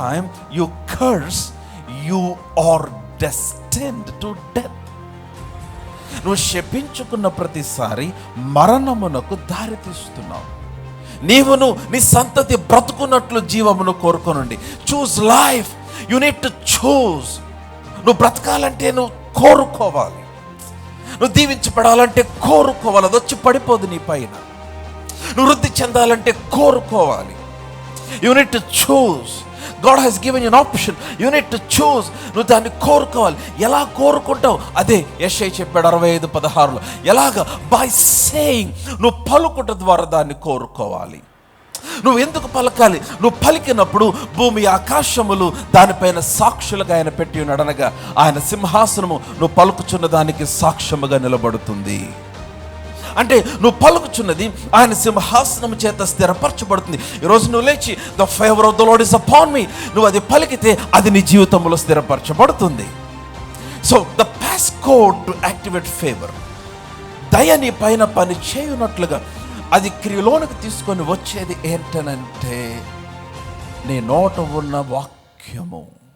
time you curse, you are destined to death. నువ్వు శపించుకున్న ప్రతిసారి మరణమునకు దారి తీస్తున్నావు. నీవును నీ సంతతి బ్రతుకున్నట్లు జీవమును కోరుకోనండి. Choose life, you need to choose. నువ్వు బ్రతకాలంటే నువ్వు కోరుకోవాలి. నువ్వు దీవించబడాలంటే కోరుకోవాలి. అది వచ్చి పడిపోదు నీ పైన. నువ్వు వృద్ధి చెందాలంటే కోరుకోవాలి. You need to choose. God has given you an option. You need to choose. నువ్వు దాన్ని కోరుకోవాలి. ఎలా కోరుకుంటావు? అదే యెషయా చెప్పాడు 65:16. ఎలాగా? By saying. నువ్వు పలుకుట ద్వారా దాన్ని కోరుకోవాలి. నువ్వు ఎందుకు పలకాలి? నువ్వు పలికినప్పుడు భూమి ఆకాశములు దానిపైన సాక్షులుగా ఆయన పెట్టి ఉన్నాడు. అనగా ఆయన సింహాసనము నువ్వు పలుకుచున్న దానికి సాక్ష్యముగా నిలబడుతుంది. అంటే నువ్వు పలుకుచున్నది ఆయన సింహాసనం చేత స్థిరపరచబడుతుంది. ఈరోజు నువ్వు లేచి the favour of the lord is upon me, నువ్వు అది పలికితే అది నీ జీవితంలో స్థిరపరచబడుతుంది. So the pass code to activate favour, దయ నీ పైన పని చేయునట్లుగా అది క్రియలోనికి తీసుకొని వచ్చేది ఏంటనంటే నీ నోట ఉన్న వాక్యము.